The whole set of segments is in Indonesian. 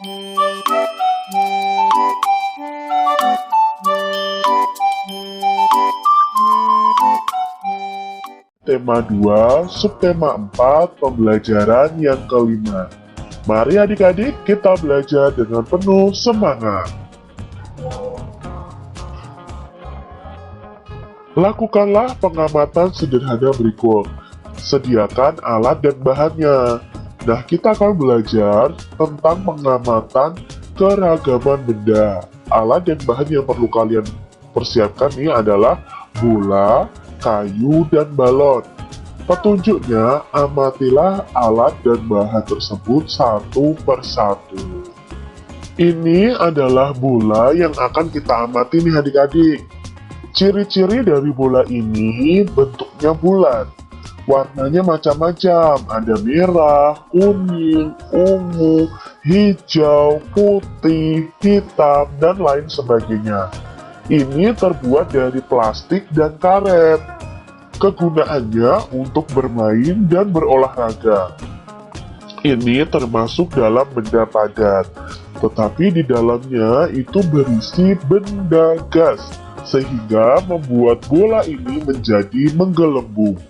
Tema 2, subtema 4, pembelajaran yang kelima. Mari adik-adik kita belajar dengan penuh semangat. Lakukanlah pengamatan sederhana berikut. Sediakan alat dan bahannya. Nah, kita akan belajar tentang pengamatan keragaman benda. Alat dan bahan yang perlu kalian persiapkan ini adalah bola, kayu, dan balon. Petunjuknya, amatilah alat dan bahan tersebut satu persatu. Ini adalah bola yang akan kita amati nih adik-adik. Ciri-ciri dari bola ini bentuknya bulat. Warnanya macam-macam, ada merah, kuning, ungu, hijau, putih, hitam, dan lain sebagainya. Ini terbuat dari plastik dan karet. Kegunaannya untuk bermain dan berolahraga. Ini termasuk dalam benda padat, tetapi di dalamnya itu berisi benda gas, sehingga membuat bola ini menjadi menggelembung.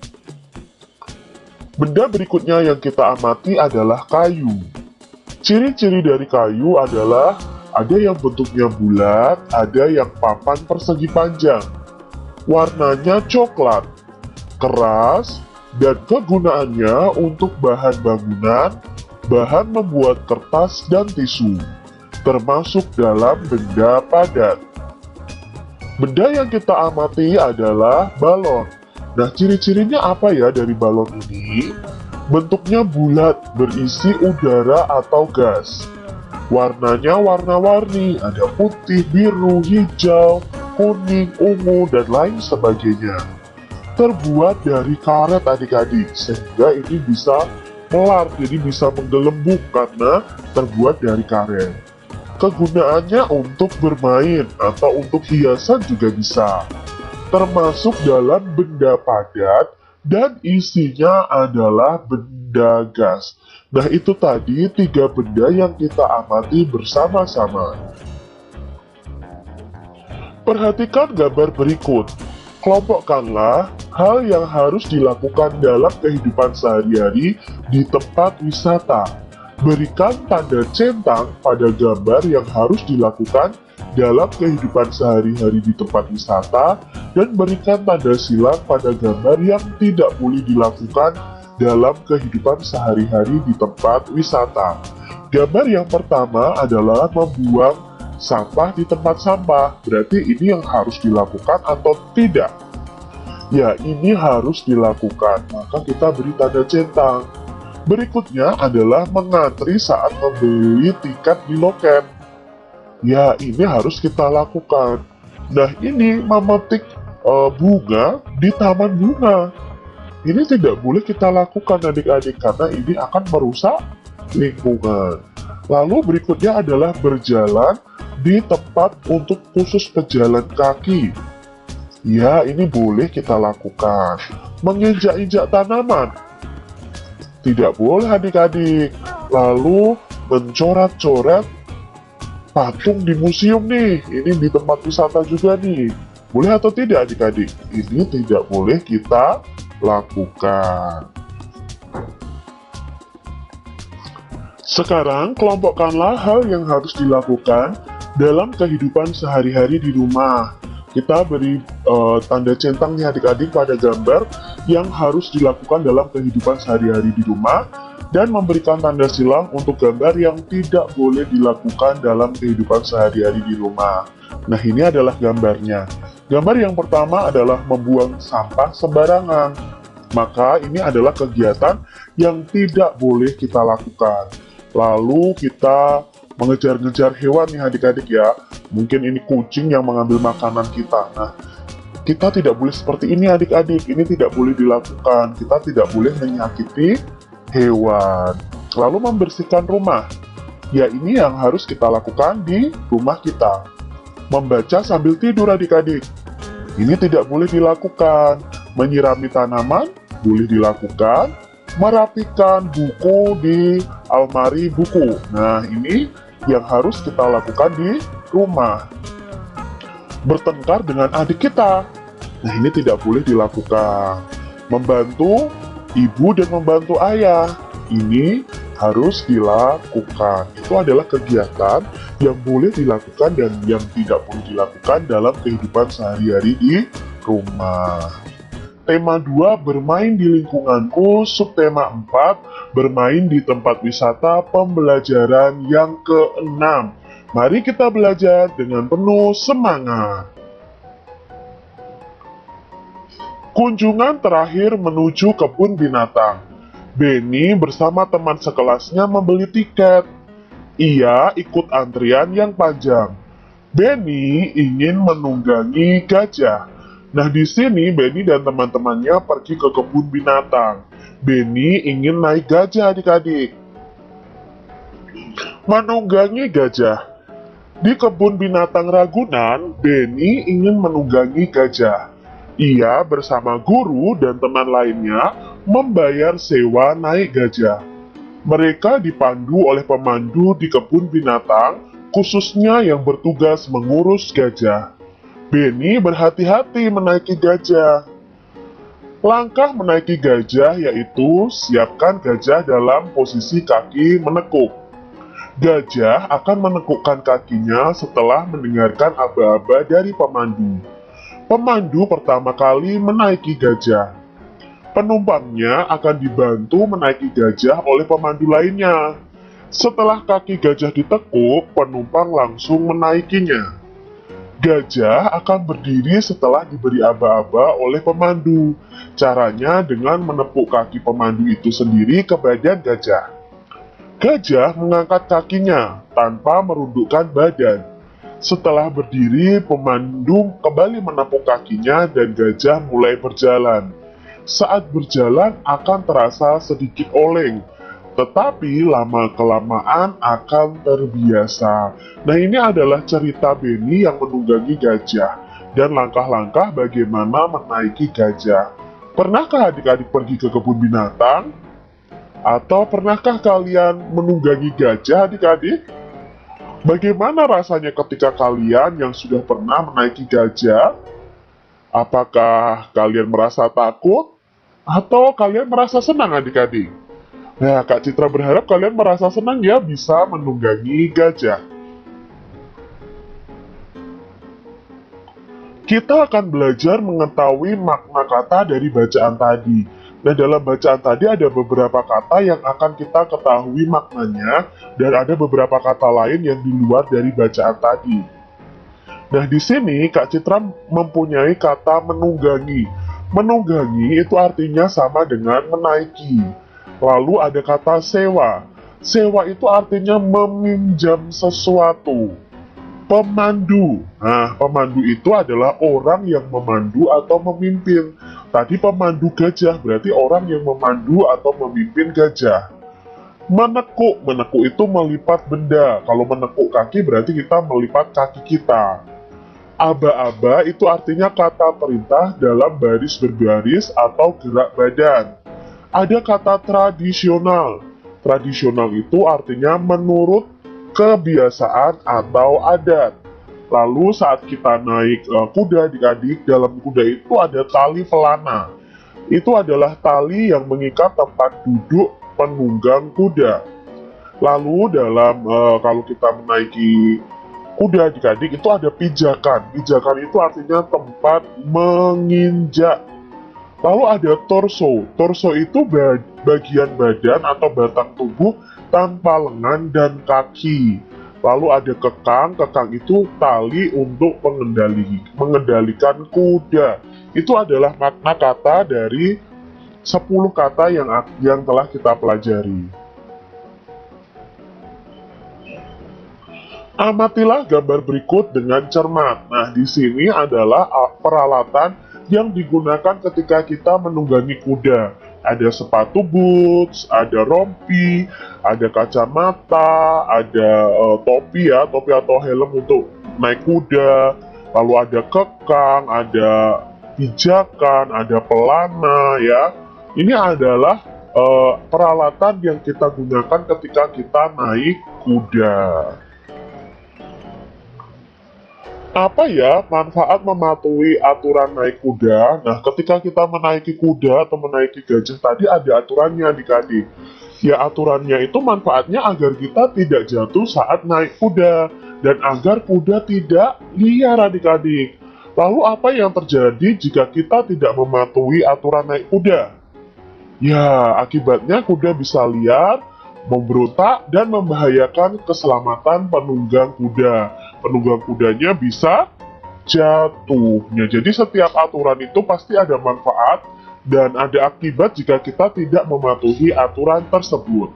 Benda berikutnya yang kita amati adalah kayu. Ciri-ciri dari kayu adalah ada yang bentuknya bulat, ada yang papan persegi panjang. Warnanya coklat, keras, dan kegunaannya untuk bahan bangunan, bahan membuat kertas dan tisu, termasuk dalam benda padat. Benda yang kita amati adalah balon. Nah, ciri-cirinya apa ya dari balon ini? Bentuknya bulat, berisi udara atau gas. Warnanya warna-warni, ada putih, biru, hijau, kuning, ungu, dan lain sebagainya. Terbuat dari karet adik-adik, sehingga ini bisa melar, jadi bisa menggelembung karena terbuat dari karet. Kegunaannya untuk bermain atau untuk hiasan juga bisa. Termasuk dalam benda padat dan isinya adalah benda gas. Nah, itu tadi 3 benda yang kita amati bersama-sama. Perhatikan gambar berikut. Kelompokkanlah hal yang harus dilakukan dalam kehidupan sehari-hari di tempat wisata. Berikan tanda centang pada gambar yang harus dilakukan dalam kehidupan sehari-hari di tempat wisata, dan berikan tanda silang pada gambar yang tidak boleh dilakukan dalam kehidupan sehari-hari di tempat wisata. Gambar yang pertama adalah membuang sampah di tempat sampah. Berarti ini yang harus dilakukan atau tidak? Ya, ini harus dilakukan, maka kita beri tanda centang. Berikutnya adalah mengantri saat membeli tiket di loket. Ya, ini harus kita lakukan. Nah, ini memetik bunga di taman bunga. Ini tidak boleh kita lakukan adik-adik, karena ini akan merusak lingkungan. Lalu berikutnya adalah berjalan di tempat untuk khusus pejalan kaki. Ya, ini boleh kita lakukan. Menginjak-injak tanaman. Tidak boleh adik-adik. Lalu mencoret-coret patung di museum nih. Ini di tempat wisata juga nih. Boleh atau tidak adik-adik? Ini tidak boleh kita lakukan. Sekarang kelompokkanlah hal yang harus dilakukan dalam kehidupan sehari-hari di rumah. Kita beri tanda centang nih adik-adik pada gambar yang harus dilakukan dalam kehidupan sehari-hari di rumah, dan memberikan tanda silang untuk gambar yang tidak boleh dilakukan dalam kehidupan sehari-hari di rumah. Nah, ini adalah gambarnya. Gambar yang pertama adalah membuang sampah sembarangan. Maka ini adalah kegiatan yang tidak boleh kita lakukan. Lalu kita mengejar-ngejar hewan nih adik-adik ya. Mungkin ini kucing yang mengambil makanan kita. Nah, kita tidak boleh seperti ini adik-adik. Ini tidak boleh dilakukan. Kita tidak boleh menyakiti hewan. Lalu membersihkan rumah. Ya, ini yang harus kita lakukan di rumah kita. Membaca sambil tidur adik-adik. Ini tidak boleh dilakukan. Menyirami tanaman boleh dilakukan. Merapikan buku di almari buku. Nah, ini yang harus kita lakukan di rumah. Bertengkar dengan adik kita. Nah, ini tidak boleh dilakukan. Membantu ibu dan membantu ayah. Ini harus dilakukan. Itu adalah kegiatan yang boleh dilakukan dan yang tidak boleh dilakukan dalam kehidupan sehari-hari di rumah. Tema 2, bermain di lingkunganku. Subtema 4, bermain di tempat wisata. Pembelajaran yang ke-6. Mari kita belajar dengan penuh semangat. Kunjungan terakhir menuju kebun binatang. Benny bersama teman sekelasnya membeli tiket. Ia ikut antrian yang panjang. Benny ingin menunggangi gajah. Nah, di sini Benny dan teman-temannya pergi ke kebun binatang. Benny ingin naik gajah, adik-adik. Menunggangi gajah. Di kebun binatang Ragunan, Benny ingin menunggangi gajah. Ia bersama guru dan teman lainnya membayar sewa naik gajah. Mereka dipandu oleh pemandu di kebun binatang, khususnya yang bertugas mengurus gajah. Benny berhati-hati menaiki gajah. Langkah menaiki gajah yaitu siapkan gajah dalam posisi kaki menekuk. Gajah akan menekukkan kakinya setelah mendengarkan aba-aba dari pemandu. Pemandu pertama kali menaiki gajah. Penumpangnya akan dibantu menaiki gajah oleh pemandu lainnya. Setelah kaki gajah ditekuk, penumpang langsung menaikinya. Gajah akan berdiri setelah diberi aba-aba oleh pemandu. Caranya dengan menepuk kaki pemandu itu sendiri ke badan gajah. Gajah mengangkat kakinya tanpa merundukkan badan. Setelah berdiri, pemandu kembali menepuk kakinya dan gajah mulai berjalan. Saat berjalan akan terasa sedikit oleng, tetapi lama-kelamaan akan terbiasa. Nah, ini adalah cerita Benny yang menunggangi gajah dan langkah-langkah bagaimana menaiki gajah. Pernahkah adik-adik pergi ke kebun binatang? Atau pernahkah kalian menunggangi gajah, adik-adik? Bagaimana rasanya ketika kalian yang sudah pernah menaiki gajah? Apakah kalian merasa takut? Atau kalian merasa senang, adik-adik? Nah, Kak Citra berharap kalian merasa senang ya bisa menunggangi gajah. Kita akan belajar mengetahui makna kata dari bacaan tadi. Nah, dalam bacaan tadi ada beberapa kata yang akan kita ketahui maknanya, dan ada beberapa kata lain yang di luar dari bacaan tadi. Nah, di sini Kak Citra mempunyai kata menunggangi. Menunggangi itu artinya sama dengan menaiki. Lalu ada kata sewa. Sewa itu artinya meminjam sesuatu. Pemandu. Nah, pemandu itu adalah orang yang memandu atau memimpin. Tadi pemandu gajah berarti orang yang memandu atau memimpin gajah. Menekuk. Menekuk itu melipat benda. Kalau menekuk kaki berarti kita melipat kaki kita. Aba-aba itu artinya kata perintah dalam baris berbaris atau gerak badan. Ada kata tradisional. Tradisional itu artinya menurut kebiasaan atau adat. Lalu saat kita naik kuda, adik-adik, dalam kuda itu ada tali pelana. Itu adalah tali yang mengikat tempat duduk penunggang kuda. Lalu dalam kalau kita menaiki kuda, adik-adik, itu ada pijakan. Pijakan itu artinya tempat menginjak. Lalu ada torso. Torso itu bagian badan atau batang tubuh tanpa lengan dan kaki. Lalu ada kekang. Kekang itu tali untuk mengendalikan kuda. Itu adalah makna kata dari 10 kata yang telah kita pelajari. Amatilah gambar berikut dengan cermat. Nah, di sini adalah peralatan yang digunakan ketika kita menunggangi kuda. Ada sepatu boots, ada rompi, ada kacamata, ada topi ya, topi atau helm untuk naik kuda. Lalu ada kekang, ada pijakan, ada pelana ya. Ini adalah peralatan yang kita gunakan ketika kita naik kuda. Apa ya manfaat mematuhi aturan naik kuda? Nah, ketika kita menaiki kuda atau menaiki gajah tadi ada aturannya adik-adik. Ya, aturannya itu manfaatnya agar kita tidak jatuh saat naik kuda dan agar kuda tidak liar adik-adik. Lalu apa yang terjadi jika kita tidak mematuhi aturan naik kuda? Ya, akibatnya kuda bisa liar, memberontak, dan membahayakan keselamatan penunggang kuda. Penunggang kudanya bisa jatuh. Ya, jadi setiap aturan itu pasti ada manfaat dan ada akibat jika kita tidak mematuhi aturan tersebut.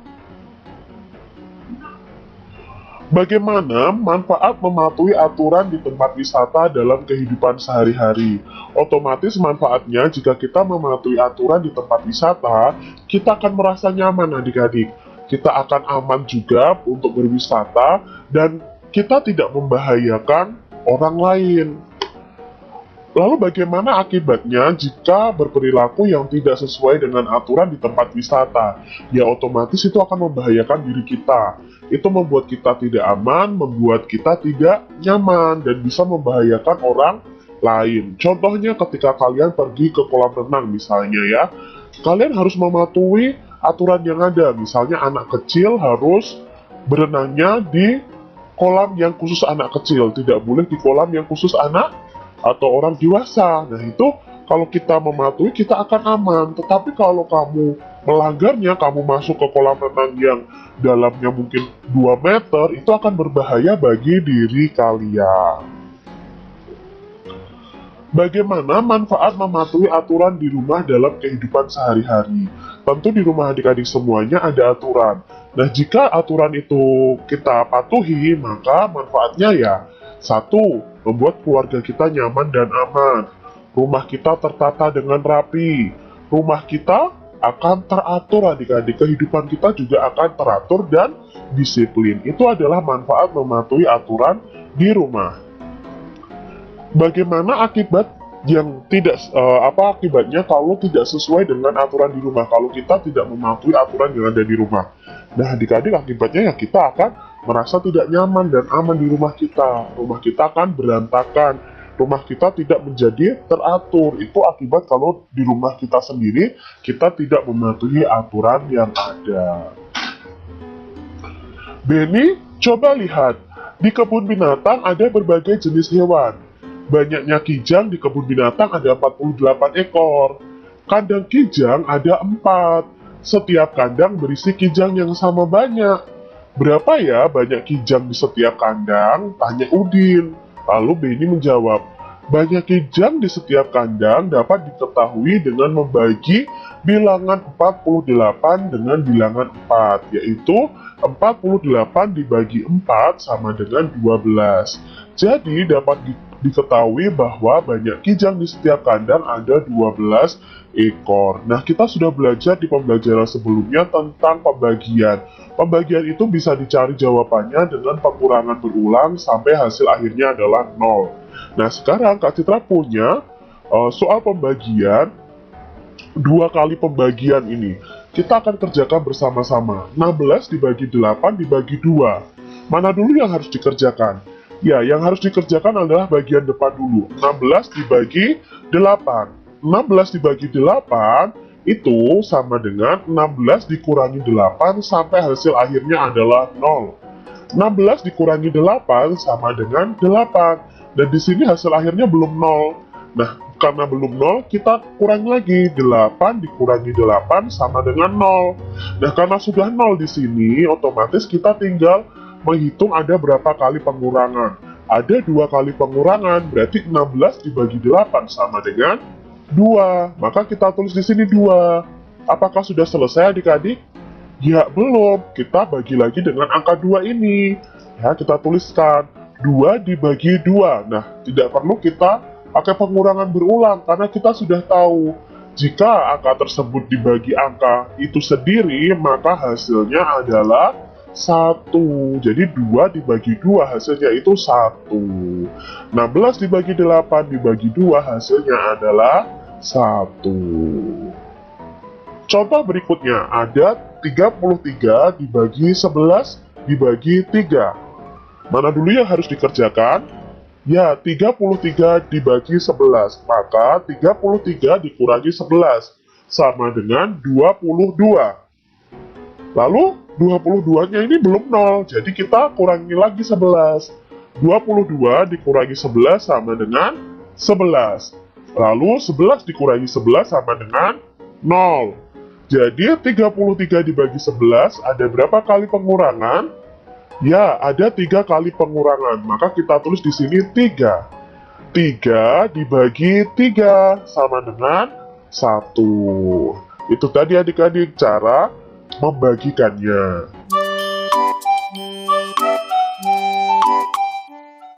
Bagaimana manfaat mematuhi aturan di tempat wisata dalam kehidupan sehari-hari? Otomatis manfaatnya jika kita mematuhi aturan di tempat wisata, kita akan merasa nyaman adik-adik. Kita akan aman juga untuk berwisata dan kita tidak membahayakan orang lain. Lalu bagaimana akibatnya jika berperilaku yang tidak sesuai dengan aturan di tempat wisata? Ya otomatis itu akan membahayakan diri kita. Itu membuat kita tidak aman, membuat kita tidak nyaman, dan bisa membahayakan orang lain. Contohnya ketika kalian pergi ke kolam renang misalnya ya, kalian harus mematuhi aturan yang ada. Misalnya anak kecil harus berenangnya di kolam yang khusus anak kecil, tidak boleh di kolam yang khusus anak atau orang dewasa. Nah itu kalau kita mematuhi kita akan aman. Tetapi kalau kamu melanggarnya, kamu masuk ke kolam renang yang dalamnya mungkin 2 meter, itu akan berbahaya bagi diri kalian. Bagaimana manfaat mematuhi aturan di rumah dalam kehidupan sehari-hari? Tentu di rumah adik-adik semuanya ada aturan. Nah, jika aturan itu kita patuhi, maka manfaatnya ya, satu, membuat keluarga kita nyaman dan aman. Rumah kita tertata dengan rapi. Rumah kita akan teratur adik-adik. Kehidupan kita juga akan teratur dan disiplin. Itu adalah manfaat mematuhi aturan di rumah. Bagaimana akibat yang tidak akibatnya kalau tidak sesuai dengan aturan di rumah, kalau kita tidak mematuhi aturan yang ada di rumah? Nah, adik-adik akibatnya ya kita akan merasa tidak nyaman dan aman di rumah kita. Rumah kita akan berantakan, rumah kita tidak menjadi teratur. Itu akibat kalau di rumah kita sendiri kita tidak mematuhi aturan yang ada. Benny, coba lihat, di kebun binatang ada berbagai jenis hewan. Banyaknya kijang di kebun binatang ada 48 ekor. Kandang kijang ada 4. Setiap kandang berisi kijang yang sama banyak. Berapa ya banyak kijang di setiap kandang? Tanya Udin. Lalu Benny menjawab, banyak kijang di setiap kandang dapat diketahui dengan membagi bilangan 48 dengan bilangan 4, yaitu 48 dibagi 4 sama dengan 12. Jadi dapat diketahui bahwa banyak kijang di setiap kandang ada 12 ekor. Nah, kita sudah belajar di pembelajaran sebelumnya tentang pembagian. Pembagian itu bisa dicari jawabannya dengan pengurangan berulang sampai hasil akhirnya adalah 0. Nah, sekarang Kak Citra punya soal pembagian, 2 kali pembagian ini. Kita akan kerjakan bersama-sama. 16 dibagi 8 dibagi 2. Mana dulu yang harus dikerjakan? Ya, yang harus dikerjakan adalah bagian depan dulu. 16 dibagi 8. 16 dibagi 8 itu sama dengan 16 dikurangi 8 sampai hasil akhirnya adalah 0. 16 dikurangi 8 sama dengan 8. Dan di sini hasil akhirnya belum 0. Nah, karena belum 0, kita kurangi lagi. 8 dikurangi 8 sama dengan 0. Nah, karena sudah 0 di sini, otomatis kita tinggal menghitung ada berapa kali pengurangan. Ada 2 kali pengurangan, berarti 16 dibagi 8 sama dengan 2. Maka kita tulis di sini 2. Apakah sudah selesai adik-adik? Ya, belum. Kita bagi lagi dengan angka 2 ini. Ya, kita tuliskan 2 dibagi 2. Nah, tidak perlu kita pakai pengurangan berulang karena kita sudah tahu jika angka tersebut dibagi angka itu sendiri, maka hasilnya adalah 1. Jadi 2 dibagi 2 hasilnya itu 1. 16 dibagi 8 dibagi 2 hasilnya adalah 1. Contoh berikutnya ada 33 dibagi 11 dibagi 3. Mana dulu yang harus dikerjakan? Ya, 33 dibagi 11, maka 33 dikurangi 11, sama dengan 22. Lalu, 22-nya ini belum 0, jadi kita kurangi lagi 11. 22 dikurangi 11 sama dengan 11. Lalu, 11 dikurangi 11 sama dengan 0. Jadi, 33 dibagi 11 ada berapa kali pengurangan? Ya, ada 3 kali pengurangan, maka kita tulis di sini 3. 3 dibagi 3 sama dengan 1. Itu tadi adik-adik cara membagikannya.